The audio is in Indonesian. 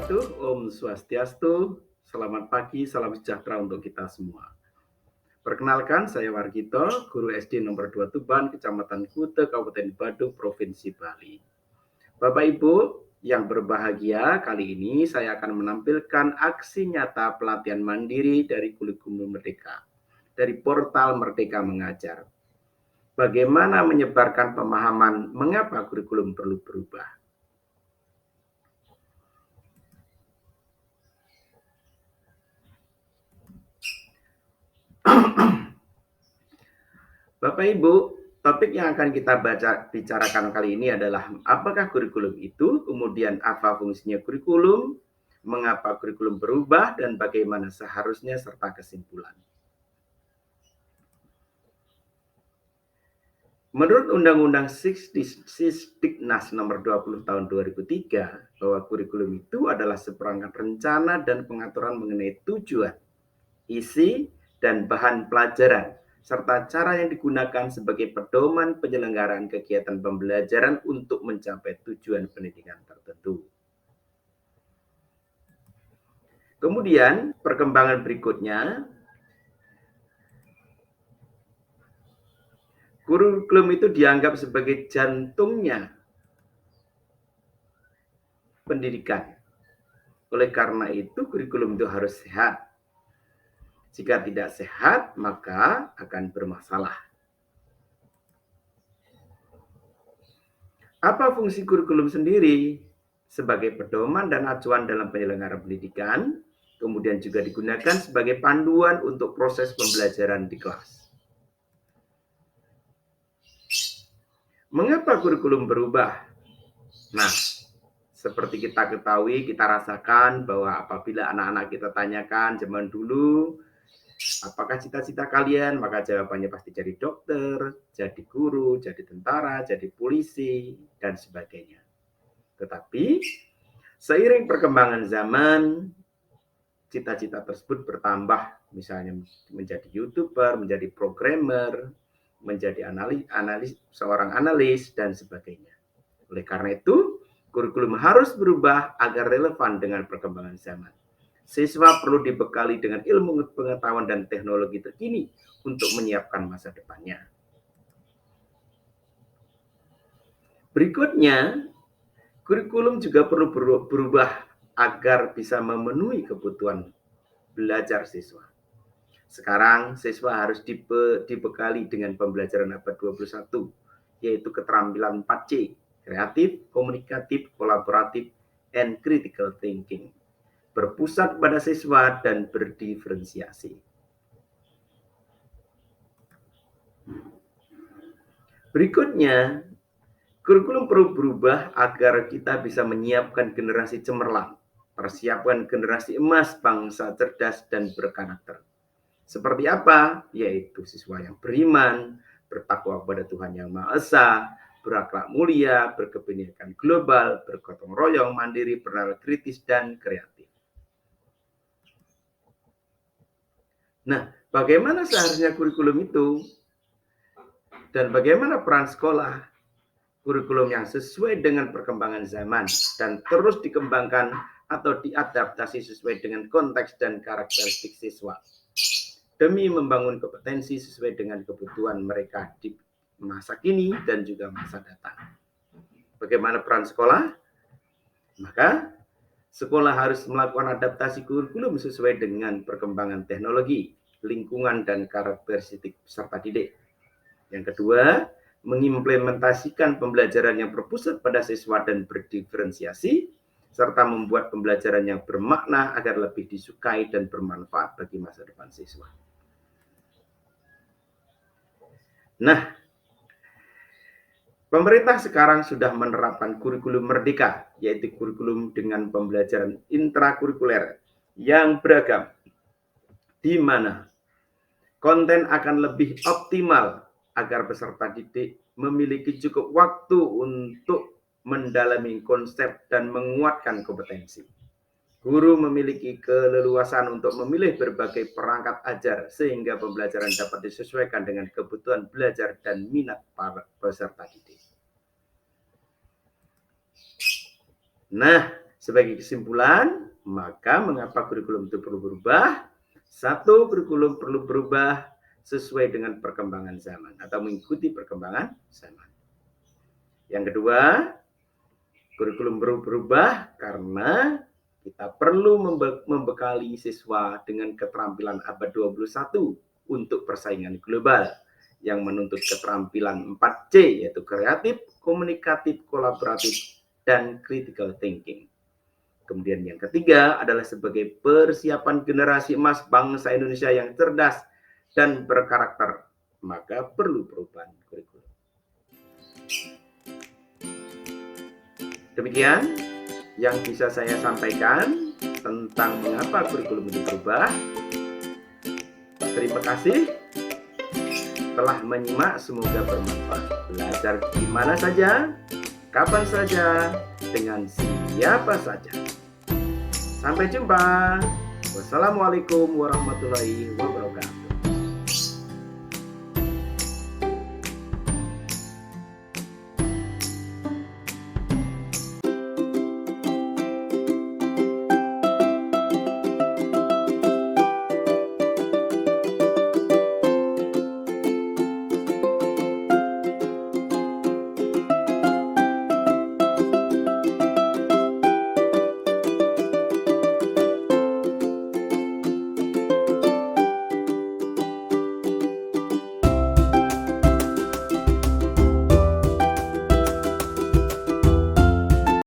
wabarakatuh. Om Swastiastu. Selamat pagi, salam sejahtera untuk kita semua. Perkenalkan, saya Wargito, guru SD nomor 2 Tuban, Kecamatan Kute, Kabupaten Badung, Provinsi Bali. Bapak Ibu yang berbahagia, kali ini saya akan menampilkan aksi nyata pelatihan mandiri dari kurikulum Merdeka, dari portal Merdeka Mengajar. Bagaimana menyebarkan pemahaman mengapa kurikulum perlu berubah. Bapak Ibu, topik yang akan kita bicarakan kali ini adalah apakah kurikulum itu, kemudian apa fungsinya kurikulum, mengapa kurikulum berubah, dan bagaimana seharusnya serta kesimpulan. Menurut Undang-Undang Sisdiknas nomor 20 tahun 2003, bahwa kurikulum itu adalah seperangkat rencana dan pengaturan mengenai tujuan, isi, dan bahan pelajaran, serta cara yang digunakan sebagai pedoman penyelenggaraan kegiatan pembelajaran untuk mencapai tujuan pendidikan tertentu. Kemudian, perkembangan berikutnya, kurikulum itu dianggap sebagai jantungnya pendidikan. Oleh karena itu, kurikulum itu harus sehat. Jika tidak sehat, maka akan bermasalah. Apa fungsi kurikulum sendiri? Sebagai pedoman dan acuan dalam penyelenggaraan pendidikan, kemudian juga digunakan sebagai panduan untuk proses pembelajaran di kelas. Mengapa kurikulum berubah? Nah, seperti kita ketahui, kita rasakan bahwa apabila anak-anak kita tanyakan zaman dulu, apakah cita-cita kalian? Maka jawabannya pasti jadi dokter, jadi guru, jadi tentara, jadi polisi, dan sebagainya. Tetapi seiring perkembangan zaman, cita-cita tersebut bertambah, misalnya menjadi YouTuber, menjadi programmer, menjadi seorang analis, dan sebagainya. Oleh karena itu, kurikulum harus berubah agar relevan dengan perkembangan zaman. Siswa perlu dibekali dengan ilmu pengetahuan dan teknologi terkini untuk menyiapkan masa depannya. Berikutnya, kurikulum juga perlu berubah agar bisa memenuhi kebutuhan belajar siswa. Sekarang siswa harus dibekali dengan pembelajaran abad 21, yaitu keterampilan 4C, kreatif, komunikatif, kolaboratif, and critical thinking. Berpusat pada siswa dan berdiferensiasi. Berikutnya, kurikulum perlu berubah agar kita bisa menyiapkan generasi cemerlang, persiapkan generasi emas bangsa cerdas dan berkarakter. Seperti apa? Yaitu siswa yang beriman, bertakwa kepada Tuhan Yang Maha Esa, berakhlak mulia, berkebinekaan global, bergotong royong, mandiri, bernalar kritis, dan kreatif. Nah, bagaimana seharusnya kurikulum itu? Dan bagaimana peran sekolah? Kurikulum yang sesuai dengan perkembangan zaman dan terus dikembangkan atau diadaptasi sesuai dengan konteks dan karakteristik siswa, demi membangun kompetensi sesuai dengan kebutuhan mereka di masa kini dan juga masa datang. Bagaimana peran sekolah? Maka sekolah harus melakukan adaptasi kurikulum sesuai dengan perkembangan teknologi, lingkungan, dan karakteristik peserta didik. Yang kedua, mengimplementasikan pembelajaran yang berpusat pada siswa dan berdiferensiasi, serta membuat pembelajaran yang bermakna agar lebih disukai dan bermanfaat bagi masa depan siswa. Nah, pemerintah sekarang sudah menerapkan kurikulum merdeka, yaitu kurikulum dengan pembelajaran intrakurikuler yang beragam, di mana konten akan lebih optimal agar peserta didik memiliki cukup waktu untuk mendalami konsep dan menguatkan kompetensi. Guru memiliki keleluasan untuk memilih berbagai perangkat ajar sehingga pembelajaran dapat disesuaikan dengan kebutuhan belajar dan minat para peserta didik. Nah, Sebagai kesimpulan, maka mengapa kurikulum itu perlu berubah? Satu, kurikulum perlu berubah sesuai dengan perkembangan zaman atau mengikuti perkembangan zaman. Yang kedua, kurikulum perlu berubah karena kita perlu membekali siswa dengan keterampilan abad 21 untuk persaingan global yang menuntut keterampilan 4C, yaitu kreatif, komunikatif, kolaboratif, dan critical thinking. Kemudian yang ketiga adalah sebagai persiapan generasi emas bangsa Indonesia yang cerdas dan berkarakter, maka perlu perubahan kurikulum. Demikian yang bisa saya sampaikan tentang mengapa kurikulum itu berubah. Terima kasih telah menyimak, semoga bermanfaat. Belajar di mana saja, kapan saja, dengan siapa saja. Sampai jumpa. Wassalamualaikum warahmatullahi wabarakatuh.